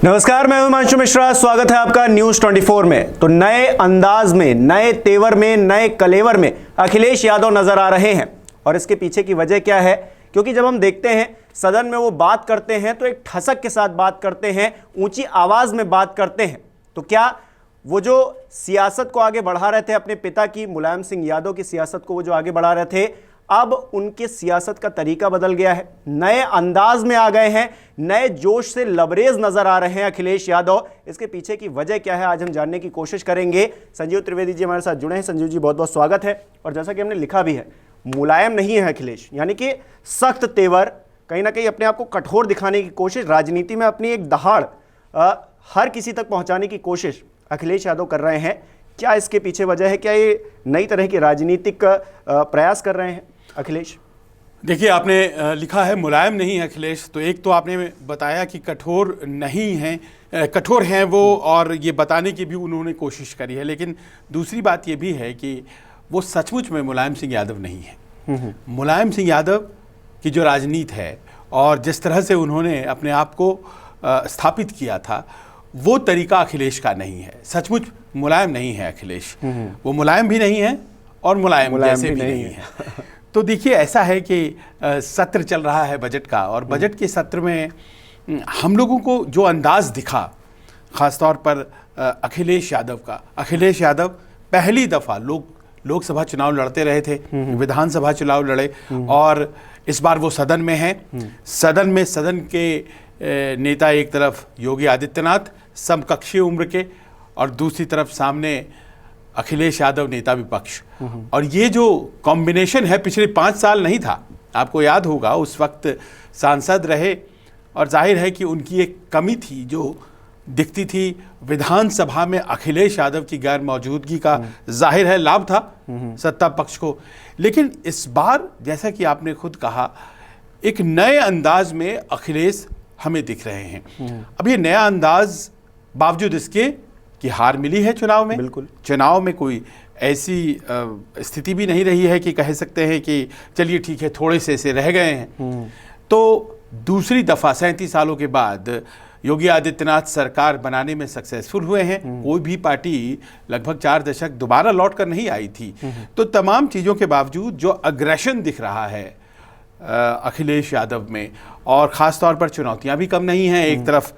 नमस्कार, मैं हिमांशु मिश्रा। स्वागत है आपका न्यूज 24 में। तो नए अंदाज में, नए तेवर में, नए कलेवर में अखिलेश यादव नजर आ रहे हैं। और इसके पीछे की वजह क्या है? क्योंकि जब हम देखते हैं सदन में वो बात करते हैं तो एक ठसक के साथ बात करते हैं, ऊंची आवाज में बात करते हैं। तो क्या वो जो सियासत को आगे बढ़ा रहे थे, अपने पिता की, मुलायम सिंह यादव की सियासत को वो जो आगे बढ़ा रहे थे, अब उनके सियासत का तरीका बदल गया है, नए अंदाज में आ गए हैं, नए जोश से लबरेज नजर आ रहे हैं अखिलेश यादव। इसके पीछे की वजह क्या है, आज हम जानने की कोशिश करेंगे। संजीव त्रिवेदी जी हमारे साथ जुड़े हैं। संजीव जी, बहुत बहुत स्वागत है। और जैसा कि हमने लिखा भी है, मुलायम नहीं है अखिलेश, यानी कि सख्त तेवर, कहीं ना कहीं अपने आप को कठोर दिखाने की कोशिश, राजनीति में अपनी एक दहाड़ हर किसी तक पहुंचाने की कोशिश अखिलेश यादव कर रहे हैं। क्या इसके पीछे वजह है? क्या ये नई तरह की राजनीतिक प्रयास कर रहे हैं अखिलेश? देखिए, आपने लिखा है मुलायम नहीं है अखिलेश, तो एक तो आपने बताया कि कठोर नहीं हैं, कठोर हैं वो, और ये बताने की भी उन्होंने कोशिश करी है। लेकिन दूसरी बात ये भी है कि वो सचमुच में मुलायम सिंह यादव नहीं है। मुलायम सिंह यादव की जो राजनीति है और जिस तरह से उन्होंने अपने आप को स्थापित किया था, वो तरीका अखिलेश का नहीं है। सचमुच मुलायम नहीं है अखिलेश। वो मुलायम भी नहीं है और मुलायम जैसे भी नहीं है। तो देखिए, ऐसा है कि सत्र चल रहा है बजट का, और बजट के सत्र में हम लोगों को जो अंदाज दिखा, ख़ासतौर पर अखिलेश यादव का, अखिलेश यादव पहली दफ़ा लोकसभा चुनाव लड़ते रहे थे, विधानसभा चुनाव लड़े, और इस बार वो सदन में हैं। सदन के नेता एक तरफ योगी आदित्यनाथ समकक्षीय उम्र के, और दूसरी तरफ सामने अखिलेश यादव नेता विपक्ष। और ये जो कॉम्बिनेशन है पिछले 5 साल नहीं था। आपको याद होगा उस वक्त सांसद रहे, और जाहिर है कि उनकी एक कमी थी जो दिखती थी विधानसभा में। अखिलेश यादव की गैर मौजूदगी का जाहिर है लाभ था सत्ता पक्ष को। लेकिन इस बार, जैसा कि आपने खुद कहा, एक नए अंदाज में अखिलेश हमें दिख रहे हैं। अब ये नया अंदाज, बावजूद इसके कि हार मिली है चुनाव में, बिल्कुल चुनाव में कोई ऐसी स्थिति भी नहीं रही है कि कह सकते हैं कि चलिए ठीक है, थोड़े से रह गए हैं। तो दूसरी दफ़ा 37 सालों के बाद योगी आदित्यनाथ सरकार बनाने में सक्सेसफुल हुए हैं। कोई भी पार्टी लगभग 4 दशक दोबारा लौट कर नहीं आई थी। तो तमाम चीज़ों के बावजूद जो अग्रेशन दिख रहा है अखिलेश यादव में, और ख़ास तौर पर चुनौतियाँ भी कम नहीं हैं। एक तरफ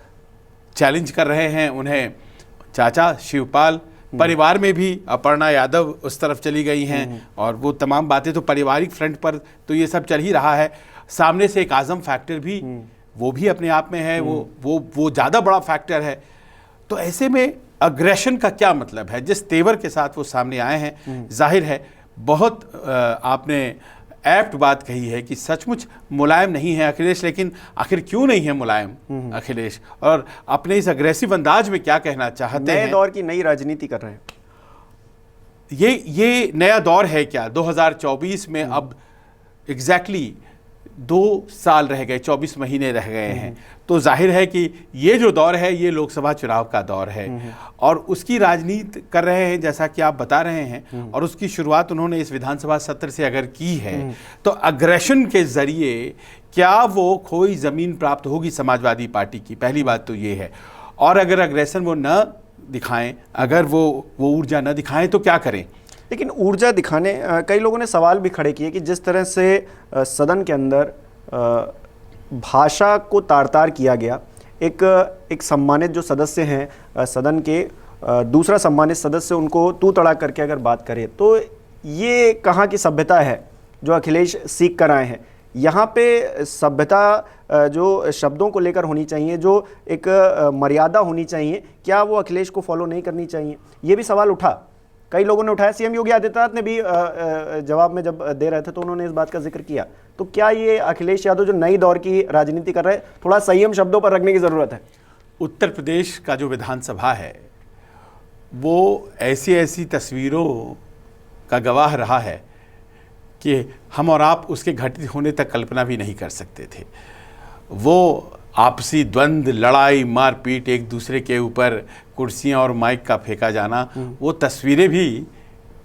चैलेंज कर रहे हैं उन्हें चाचा शिवपाल, परिवार में भी अपर्णा यादव उस तरफ चली गई हैं, और वो तमाम बातें तो पारिवारिक फ्रंट पर तो ये सब चल ही रहा है। सामने से एक आजम फैक्टर भी, वो भी अपने आप में है, वो ज़्यादा बड़ा फैक्टर है। तो ऐसे में अग्रेशन का क्या मतलब है? जिस तेवर के साथ वो सामने आए हैं, जाहिर है बहुत आपने एप्ट बात कही है कि सचमुच मुलायम नहीं है अखिलेश। लेकिन आखिर क्यों नहीं है मुलायम अखिलेश, और अपने इस अग्रेसिव अंदाज में क्या कहना चाहते हैं? नए दौर की नई राजनीति कर रहे हैं। ये नया दौर है क्या? 2024 में अब एग्जैक्टली 2 साल रह गए, 24 महीने रह गए हैं। तो जाहिर है कि ये जो दौर है, ये लोकसभा चुनाव का दौर है, और उसकी राजनीति कर रहे हैं जैसा कि आप बता रहे हैं। और उसकी शुरुआत उन्होंने इस विधानसभा सत्र से अगर की है, तो अग्रेशन के जरिए क्या वो खोई ज़मीन प्राप्त होगी समाजवादी पार्टी की? पहली बात तो ये है। और अगर अग्रेशन वो न दिखाएं, अगर वो ऊर्जा न दिखाएं, तो क्या करें? लेकिन ऊर्जा दिखाने कई लोगों ने सवाल भी खड़े किए कि जिस तरह से सदन के अंदर भाषा को तार-तार किया गया, एक सम्मानित जो सदस्य हैं सदन के, दूसरा सम्मानित सदस्य उनको तू तड़ा करके अगर बात करे, तो ये कहाँ की सभ्यता है जो अखिलेश सीख कर आए हैं? यहाँ पे सभ्यता जो शब्दों को लेकर होनी चाहिए, जो एक मर्यादा होनी चाहिए, क्या वो अखिलेश को फॉलो नहीं करनी चाहिए? ये भी सवाल उठा, कई लोगों ने उठाया। सीएम योगी आदित्यनाथ ने भी जवाब में जब दे रहे थे तो उन्होंने इस बात का जिक्र किया। तो क्या ये अखिलेश यादव जो नई दौर की राजनीति कर रहे हैं, थोड़ा संयम शब्दों पर रखने की ज़रूरत है? उत्तर प्रदेश का जो विधानसभा है, वो ऐसी तस्वीरों का गवाह रहा है कि हम और आप उसके घटित होने तक कल्पना भी नहीं कर सकते थे। वो आपसी द्वंद्व, लड़ाई, मारपीट, एक दूसरे के ऊपर कुर्सियां और माइक का फेंका जाना, वो तस्वीरें भी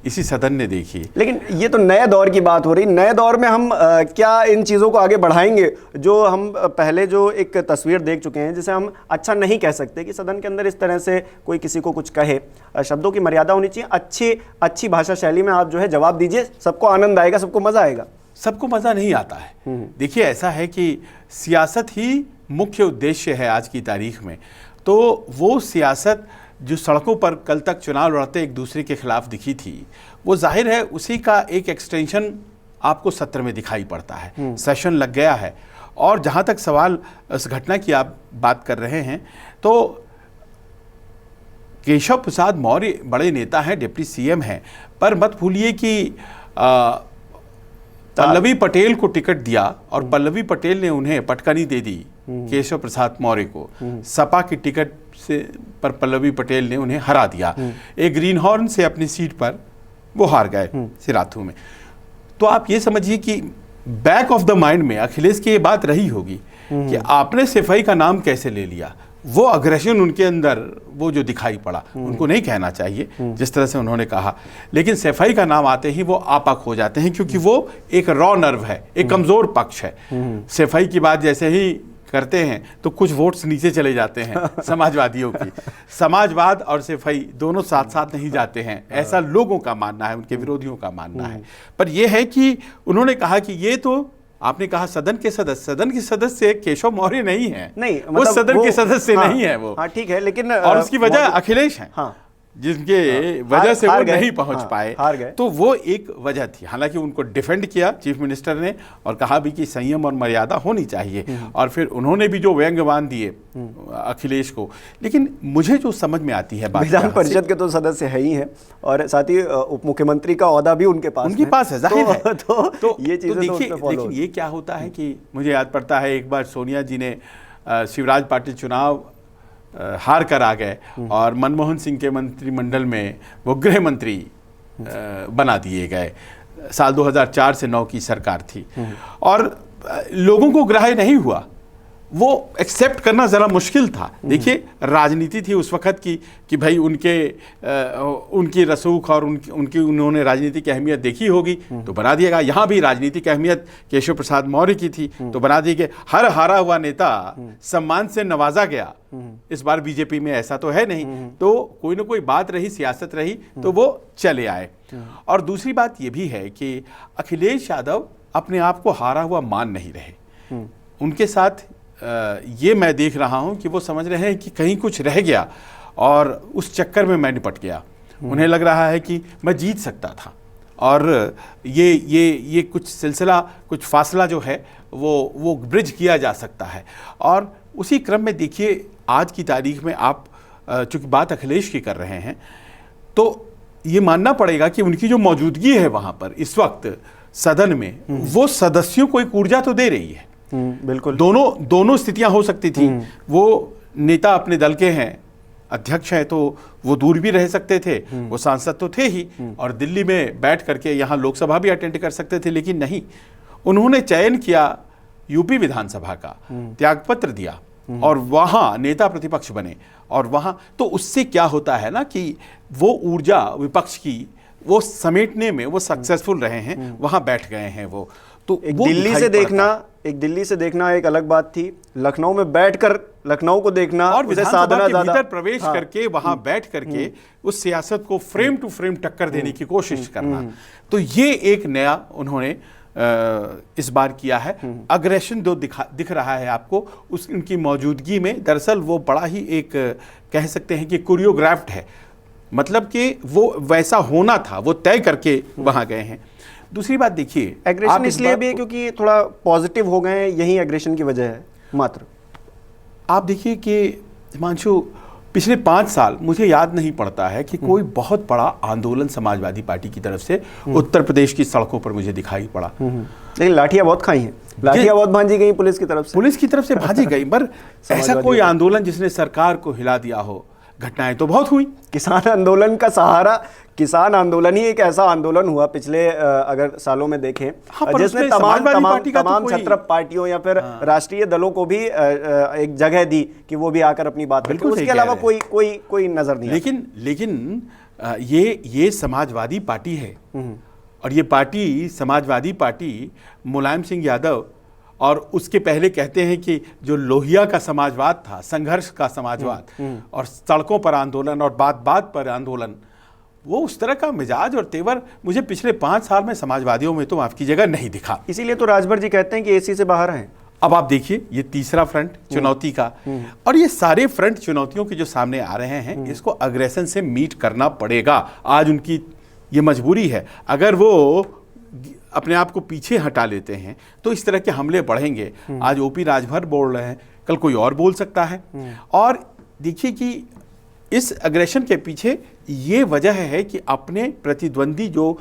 इसी सदन ने देखी। लेकिन ये तो नए दौर की बात हो रही, नए दौर में हम क्या इन चीज़ों को आगे बढ़ाएंगे? जो हम पहले जो एक तस्वीर देख चुके हैं, जिसे हम अच्छा नहीं कह सकते कि सदन के अंदर इस तरह से कोई किसी को कुछ कहे, शब्दों की मर्यादा होनी चाहिए, अच्छी भाषा शैली में आप जो है जवाब दीजिए, सबको आनंद आएगा, सबको मज़ा आएगा। सबको मज़ा नहीं आता है। देखिए, ऐसा है कि सियासत ही मुख्य उद्देश्य है आज की तारीख में, तो वो सियासत जो सड़कों पर कल तक चुनाव लड़ते एक दूसरे के खिलाफ दिखी थी, वो जाहिर है उसी का एक एक्सटेंशन आपको सत्र में दिखाई पड़ता है। सेशन लग गया है। और जहाँ तक सवाल इस घटना की आप बात कर रहे हैं, तो केशव प्रसाद मौर्य बड़े नेता हैं, डिप्टी सीएम हैं, पर मत भूलिए कि पल्लवी पटेल को टिकट दिया और पल्लवी पटेल ने उन्हें पटकनी दे दी केशव प्रसाद मौर्य को। सपा की टिकट से पर पल्लवी पटेल ने उन्हें हरा दिया। एक ग्रीन हॉर्न से अपनी सीट पर वो हार गए सिराथू में। तो आप ये समझिए कि बैक ऑफ द माइंड में अखिलेश की ये बात रही होगी कि आपने सफाई का नाम कैसे ले लिया। वो अग्रेशन उनके अंदर वो जो दिखाई पड़ा, उनको नहीं कहना चाहिए जिस तरह से उन्होंने कहा, लेकिन सफाई का नाम आते ही वो आपक हो जाते हैं, क्योंकि वो एक रॉ नर्व है, एक कमजोर पक्ष है। सफाई की बात जैसे ही करते हैं तो कुछ वोट्स नीचे चले जाते हैं समाजवादियों की। समाजवाद और सफाई दोनों साथ साथ नहीं जाते हैं, ऐसा लोगों का मानना है, उनके विरोधियों का मानना है। पर यह है कि उन्होंने कहा कि ये तो आपने कहा सदन के सदस्य केशव मौर्य नहीं है, नहीं वो मतलब सदन के सदस्य हाँ, नहीं है वो। हाँ ठीक है, लेकिन और उसकी वजह अखिलेश है, हाँ, जिनके वजह से वो नहीं पहुंच पाए, हार गए। तो वो एक वजह थी। हालांकि उनको डिफेंड किया चीफ मिनिस्टर ने और कहा भी कि संयम और मर्यादा होनी चाहिए, और फिर उन्होंने भी जो व्यंग्यवान दिए अखिलेश को। लेकिन मुझे जो समझ में आती है बात, विधान परिषद के तो सदस्य है ही हैं और साथ ही उप मुख्यमंत्री का ओहदा भी उनके पास है, जाहिर है। तो ये चीजें देखिए, लेकिन ये क्या होता है कि मुझे याद पड़ता है एक बार सोनिया जी ने शिवराज पाटिल चुनाव हार कर आ गए और मनमोहन सिंह के मंत्रिमंडल में वो गृह मंत्री बना दिए गए। साल 2004 से 9 की सरकार थी और लोगों को ग्राह्य नहीं हुआ, वो एक्सेप्ट करना ज़रा मुश्किल था। देखिए, राजनीति थी उस वक्त की कि भाई उनकी रसूख और उनकी उन्होंने राजनीति की अहमियत देखी होगी तो बना दिएगा। यहाँ भी राजनीतिक अहमियत केशव प्रसाद मौर्य की थी तो बना दी गई। हर हारा हुआ नेता सम्मान से नवाजा गया। इस बार बीजेपी में ऐसा तो है नहीं, तो कोई ना कोई बात रही, सियासत रही, तो वो चले आए। और दूसरी बात ये भी है कि अखिलेश यादव अपने आप को हारा हुआ मान नहीं रहे। उनके साथ ये मैं देख रहा हूं कि वो समझ रहे हैं कि कहीं कुछ रह गया और उस चक्कर में मैं निपट गया। उन्हें लग रहा है कि मैं जीत सकता था और ये कुछ सिलसिला, कुछ फासला जो है वो ब्रिज किया जा सकता है। और उसी क्रम में देखिए, आज की तारीख में आप चूंकि बात अखिलेश की कर रहे हैं, तो ये मानना पड़ेगा कि उनकी जो मौजूदगी है वहाँ पर इस वक्त सदन में, वो सदस्यों को एक ऊर्जा तो दे रही है। बिल्कुल, दोनों स्थितियां हो सकती थी। वो नेता अपने दल के हैं, अध्यक्ष हैं, तो वो दूर भी रह सकते थे, वो सांसद तो थे ही, और दिल्ली में बैठ करके यहाँ लोकसभा भी अटेंड कर सकते थे। लेकिन नहीं, उन्होंने चयन किया यूपी विधानसभा का, त्यागपत्र दिया और वहाँ नेता प्रतिपक्ष बने। और वहाँ तो उससे क्या होता है ना कि वो ऊर्जा विपक्ष की वो समेटने में वो सक्सेसफुल रहे हैं, वहाँ बैठ गए हैं वो। तो एक दिल्ली से देखना एक अलग बात थी, लखनऊ में बैठकर लखनऊ को देखना और विधानसभा के भीतर प्रवेश करके वहां बैठ करके उस सियासत को फ्रेम टू फ्रेम टक्कर देने की कोशिश करना, तो ये एक नया उन्होंने इस बार किया है। अग्रेशन जो दिख रहा है आपको उनकी मौजूदगी में, दरअसल वो बड़ा ही एक कह सकते हैं कि कोरियोग्राफ्ड है, मतलब कि वो वैसा होना था, वो तय करके वहां गए हैं। दूसरी बात देखिए, एग्रेशन इसलिए भी है क्योंकि थोड़ा पॉजिटिव हो गए हैं, यही एग्रेशन की वजह है मात्र। आप देखिए कि हिमांशु, पिछले 5 साल मुझे याद नहीं पड़ता है कि कोई बहुत बड़ा आंदोलन समाजवादी पार्टी की तरफ से उत्तर प्रदेश की सड़कों पर मुझे दिखाई पड़ा। लेकिन लाठियां बहुत खाई हैं, लाठियां बहुत भांजी गई पुलिस की तरफ से भाजी गई, पर ऐसा कोई आंदोलन जिसने सरकार को हिला दिया हो, घटनाएं तो बहुत हुई। किसान आंदोलन का सहारा, किसान आंदोलन ही एक ऐसा आंदोलन हुआ पिछले अगर सालों में देखें, हाँ, जिसने तमाम छत्रप पार्टियों या फिर राष्ट्रीय दलों को भी एक जगह दी कि वो भी आकर अपनी बात करें। उसके अलावा कोई नजर नहीं। लेकिन ये समाजवादी पार्टी है और ये पार्टी समाजवादी पार्टी मुलायम सिंह यादव और उसके पहले कहते हैं कि जो लोहिया का समाजवाद था, संघर्ष का समाजवाद और सड़कों पर आंदोलन और बात बात पर आंदोलन, वो उस तरह का मिजाज और तेवर मुझे पिछले 5 साल में समाजवादियों में तो माफ कीजिएगा नहीं दिखा। इसीलिए तो राजभर जी कहते हैं कि एसी से बाहर हैं। अब आप देखिए ये तीसरा फ्रंट चुनौती का, और ये सारे फ्रंट चुनौतियों के जो सामने आ रहे हैं इसको अग्रेशन से मीट करना पड़ेगा। आज उनकी ये मजबूरी है। अगर वो अपने आप को पीछे हटा लेते हैं तो इस तरह के हमले बढ़ेंगे। आज ओपी राजभर बोल रहे हैं, कल कोई और बोल सकता है। और देखिए कि इस अग्रेशन के पीछे ये वजह है कि अपने प्रतिद्वंदी जो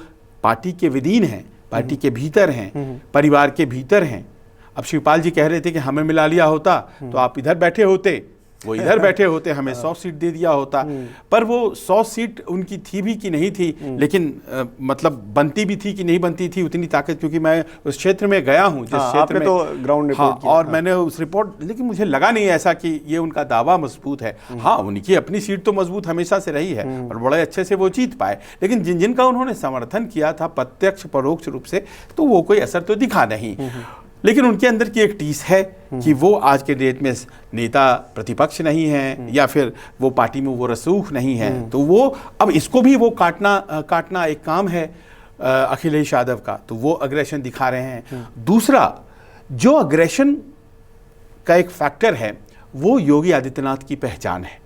पार्टी के विदीन हैं, पार्टी के भीतर हैं, परिवार के भीतर हैं। अब शिवपाल जी कह रहे थे कि हमें मिला लिया होता तो आप इधर बैठे होते, वो इधर बैठे होते, हमें 100 सीट दे दिया होता। पर वो 100 सीट उनकी थी भी कि नहीं थी, लेकिन मतलब बनती भी थी कि नहीं बनती थी उतनी ताकत, क्योंकि मैं उस क्षेत्र में गया हूं जिस क्षेत्र में तो ग्राउंड रिपोर्ट किया। और मैंने उस रिपोर्ट, लेकिन मुझे लगा नहीं ऐसा कि ये उनका दावा मजबूत है। हाँ, उनकी अपनी सीट तो मजबूत हमेशा से रही है और बड़े अच्छे से वो जीत पाए, लेकिन जिन जिनका उन्होंने समर्थन किया था प्रत्यक्ष परोक्ष रूप से, तो वो कोई असर तो दिखा नहीं। लेकिन उनके अंदर की एक टीस है कि वो आज के डेट में नेता प्रतिपक्ष नहीं है या फिर वो पार्टी में वो रसूख नहीं है। तो वो अब इसको भी वो काटना एक काम है अखिलेश यादव का, तो वो अग्रेशन दिखा रहे हैं। दूसरा जो अग्रेशन का एक फैक्टर है वो योगी आदित्यनाथ की पहचान है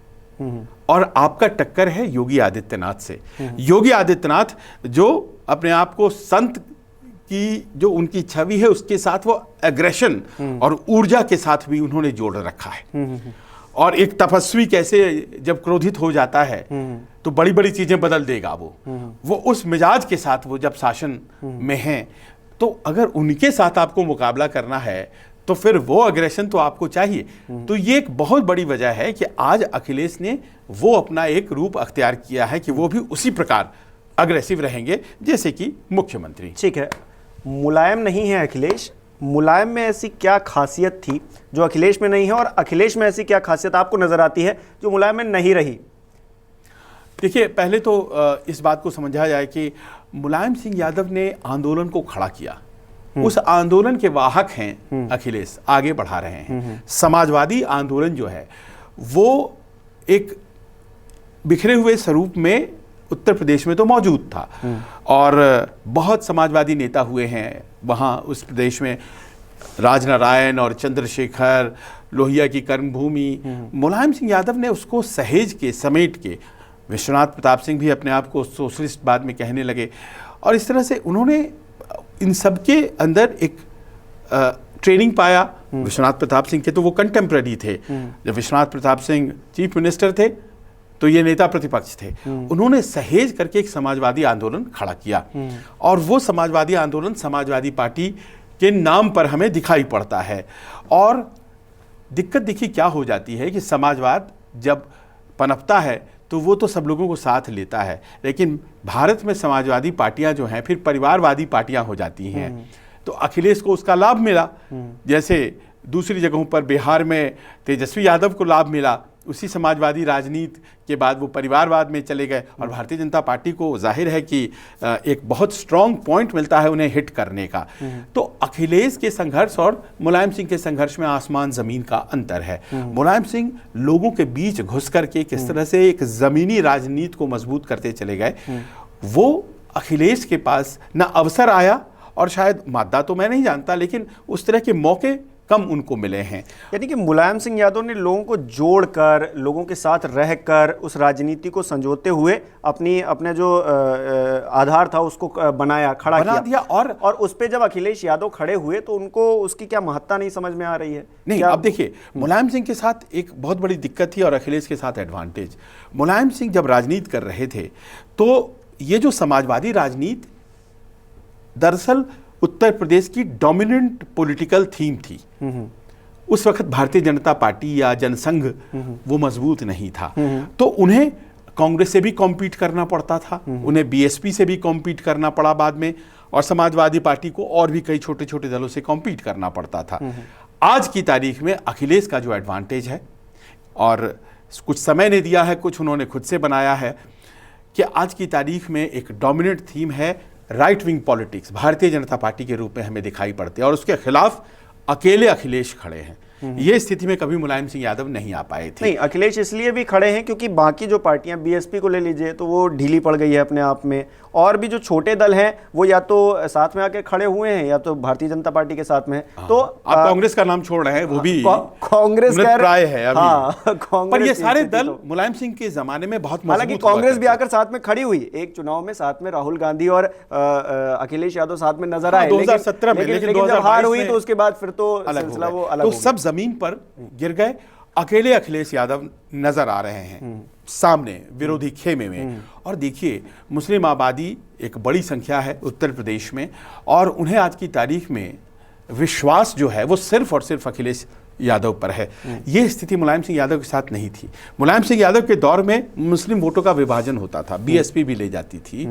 और आपका टक्कर है योगी आदित्यनाथ से। योगी आदित्यनाथ जो अपने आप को संत कि जो उनकी छवि है उसके साथ वो एग्रेशन और ऊर्जा के साथ भी उन्होंने जोड़ रखा है। और एक तपस्वी कैसे जब क्रोधित हो जाता है तो बड़ी बड़ी चीजें बदल देगा, वो उस मिजाज के साथ वो जब शासन में हैं, तो अगर उनके साथ आपको मुकाबला करना है तो फिर वो अग्रेशन तो आपको चाहिए। तो ये एक बहुत बड़ी वजह है कि आज अखिलेश ने वो अपना एक रूप अख्तियार किया है कि वो भी उसी प्रकार अग्रेसिव रहेंगे जैसे कि मुख्यमंत्री। ठीक है, मुलायम नहीं है अखिलेश, मुलायम में ऐसी क्या खासियत थी जो अखिलेश में नहीं है, और अखिलेश में ऐसी क्या खासियत आपको नजर आती है जो मुलायम में नहीं रही? देखिए, पहले तो इस बात को समझा जाए कि मुलायम सिंह यादव ने आंदोलन को खड़ा किया, उस आंदोलन के वाहक हैं अखिलेश, आगे बढ़ा रहे हैं। समाजवादी आंदोलन जो है वो एक बिखरे हुए स्वरूप में उत्तर प्रदेश में तो मौजूद था और बहुत समाजवादी नेता हुए हैं वहाँ उस प्रदेश में, राजनारायण और चंद्रशेखर, लोहिया की कर्मभूमि। मुलायम सिंह यादव ने उसको सहेज के समेट के, विश्वनाथ प्रताप सिंह भी अपने आप को सोशलिस्ट बाद में कहने लगे, और इस तरह से उन्होंने इन सब के अंदर एक ट्रेनिंग पाया। विश्वनाथ प्रताप सिंह के तो वो कंटेम्प्रेरी थे, जब विश्वनाथ प्रताप सिंह चीफ मिनिस्टर थे तो ये नेता प्रतिपक्ष थे। उन्होंने सहेज करके एक समाजवादी आंदोलन खड़ा किया और वो समाजवादी आंदोलन समाजवादी पार्टी के नाम पर हमें दिखाई पड़ता है। और दिक्कत देखिए क्या हो जाती है कि समाजवाद जब पनपता है तो वो तो सब लोगों को साथ लेता है, लेकिन भारत में समाजवादी पार्टियां जो हैं फिर परिवारवादी पार्टियां हो जाती हैं। तो अखिलेश को उसका लाभ मिला, जैसे दूसरी जगहों पर बिहार में तेजस्वी यादव को लाभ मिला, उसी समाजवादी राजनीति के बाद वो परिवारवाद में चले गए और भारतीय जनता पार्टी को जाहिर है कि एक बहुत स्ट्रॉन्ग पॉइंट मिलता है उन्हें हिट करने का। तो अखिलेश के संघर्ष और मुलायम सिंह के संघर्ष में आसमान जमीन का अंतर है। मुलायम सिंह लोगों के बीच घुस करके किस तरह से एक जमीनी राजनीति को मजबूत करते चले गए, वो अखिलेश के पास ना अवसर आया और शायद मादा तो मैं नहीं जानता, लेकिन उस तरह के मौके कम उनको मिले हैं। यानी कि मुलायम सिंह यादव ने लोगों को जोड़कर, लोगों के साथ रहकर उस राजनीति को संजोते हुए अपने जो आधार था उसको खड़ा किया और उस पे जब अखिलेश यादव खड़े हुए तो उनको उसकी क्या महत्ता नहीं समझ में आ रही है? नहीं, अब देखिए, मुलायम सिंह के साथ एक बहुत बड़ी दिक्कत थी और अखिलेश के साथ एडवांटेज। मुलायम सिंह जब राजनीति कर रहे थे तो ये जो समाजवादी राजनीति दरअसल उत्तर प्रदेश की डोमिनेंट पॉलिटिकल थीम थी। उस वक्त भारतीय जनता पार्टी या जनसंघ वो मजबूत नहीं था, तो उन्हें कांग्रेस से भी कॉम्पीट करना पड़ता था, उन्हें बीएसपी से भी कॉम्पीट करना पड़ा बाद में, और समाजवादी पार्टी को और भी कई छोटे छोटे दलों से कॉम्पीट करना पड़ता था। आज की तारीख में अखिलेश का जो एडवांटेज है, और कुछ समय ने दिया है, कुछ उन्होंने खुद से बनाया है, कि आज की तारीख में एक डोमिनेंट थीम है right wing politics, Bharatiya Janata party के रूप में हमें दिखाई पड़ती है और उसके खिलाफ अकेले अखिलेश खड़े हैं। ये स्थिति में कभी मुलायम सिंह यादव नहीं आ पाए थे। नहीं, अखिलेश इसलिए भी खड़े हैं क्योंकि बाकी जो पार्टियां, बीएसपी को ले लीजिए तो वो ढीली पड़ गई है अपने आप में, और भी जो छोटे दल हैं वो या तो साथ में आके खड़े हुए हैं या तो भारतीय जनता पार्टी के साथ में है। तो आप कांग्रेस का नाम छोड़ रहे हैं, वो भी कांग्रेस प्राय है अभी। हाँ, पर ये सारे दल मुलायम सिंह के जमाने में बहुत मजबूत, हालांकि कांग्रेस भी आकर साथ में खड़ी हुई एक चुनाव में, साथ में राहुल गांधी और अखिलेश यादव साथ में नजर आए 2017 में, लेकिन जब हार हुई तो उसके बाद फिर तो सिलसिला वो अलग हो गया। सब जमीन पर गिर गए, अकेले अखिलेश यादव नजर आ रहे हैं सामने विरोधी खेमे में। और देखिए, मुस्लिम आबादी एक बड़ी संख्या है उत्तर प्रदेश में, और उन्हें आज की तारीख में विश्वास जो है वो सिर्फ और सिर्फ अखिलेश यादव पर है। ये स्थिति मुलायम सिंह यादव के साथ नहीं थी। मुलायम सिंह यादव के दौर में मुस्लिम वोटों का विभाजन होता था, बीएसपी भी ले जाती थी,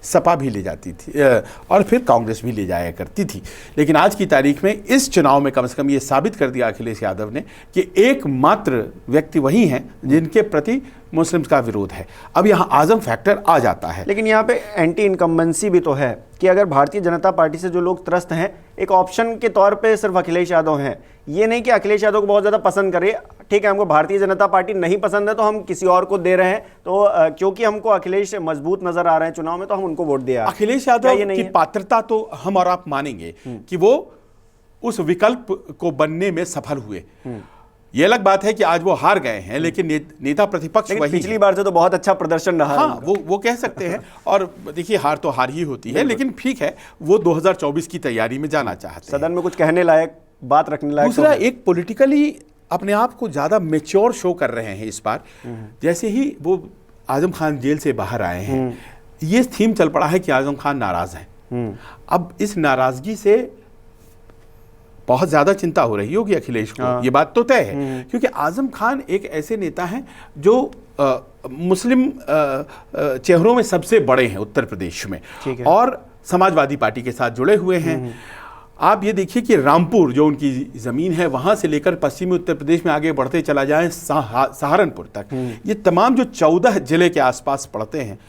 सपा भी ले जाती थी और फिर कांग्रेस भी ले जाया करती थी। लेकिन आज की तारीख में इस चुनाव में कम से कम ये साबित कर दिया अखिलेश यादव ने कि एकमात्र व्यक्ति वही हैं जिनके प्रति मुस्लिम्स का विरोध है। अब यहाँ आजम फैक्टर आ जाता है। लेकिन यहाँ पे एंटी इनकम्बेंसी भी तो है कि अगर भारतीय जनता पार्टी से जो लोग त्रस्त हैं, एक ऑप्शन के तौर पे सिर्फ अखिलेश यादव हैं। ये नहीं कि अखिलेश यादव को बहुत ज़्यादा पसंद करें, ठीक है हमको भारतीय जनता पार्टी नहीं पसंद है तो हम किसी और को दे रहे हैं, तो क्योंकि हमको अखिलेश मजबूत नजर आ रहे हैं चुनाव में तो हम उनको वोट दिया। अखिलेश यादव की पात्रता तो हम और आप मानेंगे कि वो उस विकल्प को बनने में सफल हुए। ये अलग बात है कि आज वो हार गए हैं, लेकिन नेता प्रतिपक्ष वही। पिछली बार से तो बहुत अच्छा प्रदर्शन रहा। हाँ, वो कह सकते हैं। और देखिए, हार तो हार ही होती है, लेकिन ठीक है, वो 2024 की तैयारी में जाना चाहते हैं। सदन में कुछ कहने लायक, बात रखने लायक। दूसरा, एक पॉलिटिकली अपने आप को ज्यादा मेच्योर शो कर रहे हैं इस बार। जैसे ही वो आजम खान जेल से बाहर आए हैं, ये थीम चल पड़ा है कि आजम खान नाराज हैं। अब इस नाराजगी से बहुत ज्यादा चिंता हो रही होगी अखिलेश को, ये बात तो तय है, क्योंकि आजम खान एक ऐसे नेता हैं जो मुस्लिम चेहरों में सबसे बड़े हैं उत्तर प्रदेश में, और समाजवादी पार्टी के साथ जुड़े हुए हैं। आप ये देखिए कि रामपुर जो उनकी जमीन है, वहां से लेकर पश्चिमी उत्तर प्रदेश में आगे बढ़ते चला जाए सहारनपुर तक, ये तमाम जो 14 जिले के आसपास पड़ते हैं,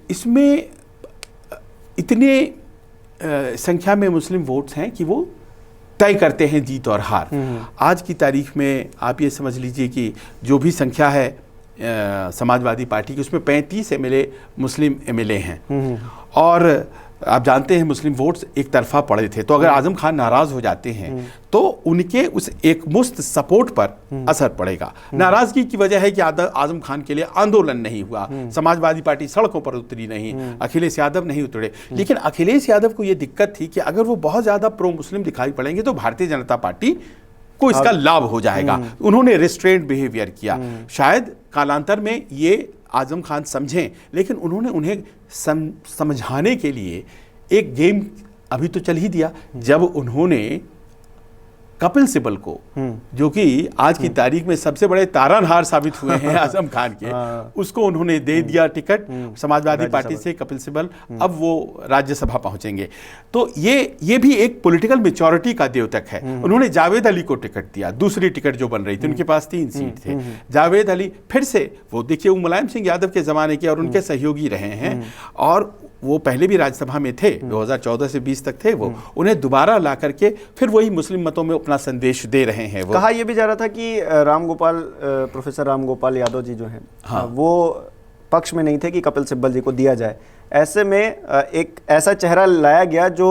इसमें इतने संख्या में मुस्लिम वोट्स हैं कि वो तय करते हैं जीत और हार। आज की तारीख में आप ये समझ लीजिए कि जो भी संख्या है समाजवादी पार्टी की, उसमें 35 एमएलए मुस्लिम एमएलए हैं, और आप जानते हैं मुस्लिम वोट्स एक तरफा पड़े थे। तो अगर आजम खान नाराज हो जाते हैं तो उनके उस एकमुश्त सपोर्ट पर असर पड़ेगा। नाराजगी की वजह है कि आजम खान के लिए आंदोलन नहीं हुआ, समाजवादी पार्टी सड़कों पर उतरी नहीं, अखिलेश यादव नहीं उतरे। लेकिन अखिलेश यादव को यह दिक्कत थी कि अगर वो बहुत ज्यादा प्रो मुस्लिम दिखाई पड़ेंगे तो भारतीय जनता पार्टी को इसका लाभ हो जाएगा। उन्होंने रिस्ट्रेंट बिहेवियर किया। शायद कालांतर में ये आजम खान समझें, लेकिन उन्होंने उन्हें समझाने के लिए एक गेम अभी तो चल ही दिया, जब उन्होंने कपिल सिब्बल को, जो कि आज की तारीख में सबसे बड़े तारनहार साबित हुए हैं आजम खान के, उसको उन्होंने दे दिया टिकट समाजवादी पार्टी से। कपिल सिब्बल अब वो राज्यसभा पहुंचेंगे। तो ये भी एक पॉलिटिकल मैच्योरिटी का द्योतक है। उन्होंने जावेद अली को टिकट दिया, दूसरी टिकट जो बन रही थी, उनके पास 3 सीट थे। जावेद अली फिर से, वो देखिए, वो मुलायम सिंह यादव के जमाने के और उनके सहयोगी रहे हैं, और वो पहले भी राज्यसभा में थे, 2014 से 20 तक थे वो। उन्हें दोबारा ला करके फिर वही मुस्लिम मतों में अपना संदेश दे रहे हैं। वो कहा यह भी जा रहा था कि प्रोफेसर राम गोपाल यादव जी जो हैं, हाँ, वो पक्ष में नहीं थे कि कपिल सिब्बल जी को दिया जाए। ऐसे में एक ऐसा चेहरा लाया गया जो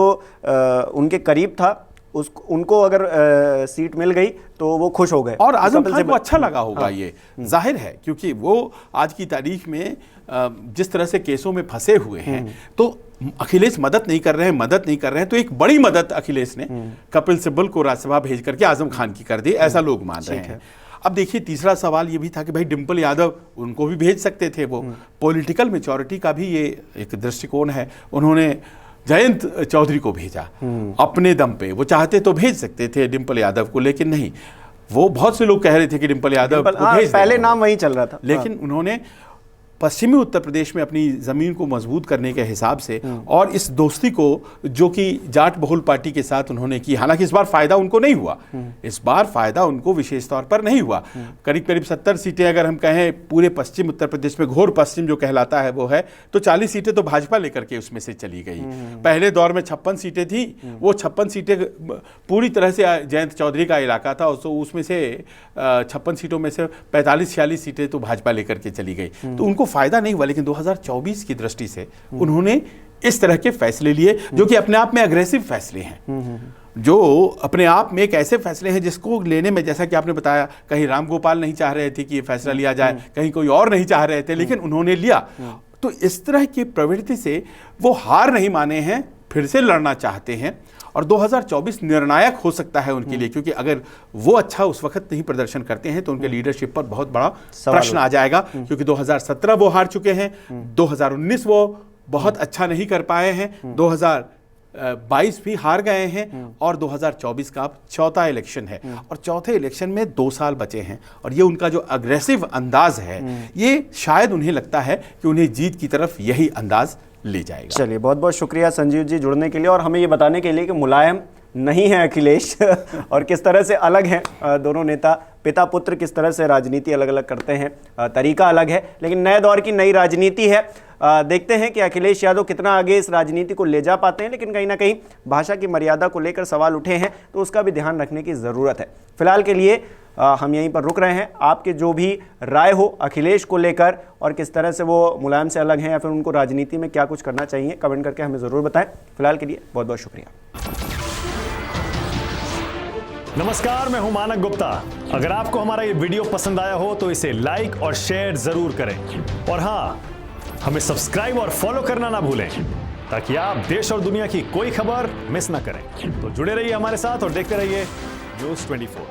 उनके करीब था, उनको अगर सीट मिल गई तो वो खुश हो गए, और आजम खान को अच्छा लगा होगा। हाँ, ये जाहिर है, क्योंकि वो आज की तारीख में जिस तरह से केसों में फंसे हुए हैं, तो अखिलेश मदद नहीं कर रहे हैं, तो एक बड़ी मदद अखिलेश ने कपिल सिब्बल को राज्यसभा भेज करके आजम खान की कर दी, ऐसा लोग मान रहे हैं। अब देखिए, तीसरा सवाल ये भी था कि भाई डिम्पल यादव, उनको भी भेज सकते थे वो। पॉलिटिकल मैच्योरिटी का भी ये एक दृष्टिकोण है। उन्होंने जयंत चौधरी को भेजा अपने दम पे। वो चाहते तो भेज सकते थे डिम्पल यादव को, लेकिन नहीं, वो बहुत से लोग कह रहे थे कि डिम्पल यादव को भेज, पहले नाम वही चल रहा था, लेकिन उन्होंने पश्चिमी उत्तर प्रदेश में अपनी ज़मीन को मजबूत करने के हिसाब से और इस दोस्ती को जो कि जाट बहुल पार्टी के साथ उन्होंने की, हालांकि इस बार फ़ायदा उनको नहीं हुआ, इस बार फ़ायदा उनको विशेष तौर पर नहीं हुआ। करीब करीब 70 सीटें अगर हम कहें पूरे पश्चिम उत्तर प्रदेश में, घोर पश्चिम जो कहलाता है वो है, तो 40 सीटें तो भाजपा लेकर के उसमें से चली गई। पहले दौर में 56 सीटें थी, वो 56 सीटें पूरी तरह से जयंत चौधरी का इलाका था, तो उसमें से 56 सीटों में से 45-46 सीटें तो भाजपा लेकर के चली गई, तो उनको फायदा नहीं हुआ। लेकिन 2024 की दृष्टि से उन्होंने इस तरह के फैसले लिए जो कि अपने आप में अग्रेसिव फैसले हैं, जो अपने आप में एक ऐसे फैसले हैं जिसको लेने में, जैसा कि आपने बताया, कहीं राम गोपाल नहीं चाह रहे थे कि ये फैसला लिया जाए, कहीं कोई और नहीं चाह रहे थे, लेकिन उन्होंने लिया। तो इस तरह की प्रवृत्ति से वो हार नहीं माने हैं, फिर से लड़ना चाहते हैं और 2024 निर्णायक हो सकता है उनके लिए, क्योंकि अगर वो अच्छा उस वक्त नहीं प्रदर्शन करते हैं तो उनके लीडरशिप पर बहुत बड़ा प्रश्न आ जाएगा, क्योंकि 2017 वो हार चुके हैं, 2019 वो बहुत अच्छा नहीं कर पाए हैं, 2022 भी हार गए हैं और 2024 का अब चौथा इलेक्शन है और चौथे इलेक्शन में 2 साल बचे हैं और ये उनका जो अग्रेसिव अंदाज है, ये शायद उन्हें लगता है कि उन्हें जीत की तरफ यही अंदाज ले जाएगा। चलिए, बहुत बहुत शुक्रिया संजीव जी जुड़ने के लिए और हमें ये बताने के लिए कि मुलायम नहीं है अखिलेश और किस तरह से अलग हैं दोनों नेता, पिता पुत्र किस तरह से राजनीति अलग अलग करते हैं, तरीका अलग है, लेकिन नए दौर की नई राजनीति है। देखते हैं कि अखिलेश यादव कितना आगे इस राजनीति को ले जा पाते हैं, लेकिन कहीं ना कहीं भाषा की मर्यादा को लेकर सवाल उठे हैं तो उसका भी ध्यान रखने की ज़रूरत है। फिलहाल के लिए हम यहीं पर रुक रहे हैं। आपके जो भी राय हो अखिलेश को लेकर और किस तरह से वो मुलायम से अलग हैं या फिर उनको राजनीति में क्या कुछ करना चाहिए, कमेंट करके हमें ज़रूर बताएं। फिलहाल के लिए बहुत बहुत शुक्रिया। नमस्कार, मैं हूं मानक गुप्ता। अगर आपको हमारा ये वीडियो पसंद आया हो तो इसे लाइक और शेयर जरूर करें और हाँ, हमें सब्सक्राइब और फॉलो करना ना भूलें ताकि आप देश और दुनिया की कोई खबर मिस ना करें। तो जुड़े रहिए हमारे साथ और देखते रहिए न्यूज़ 24।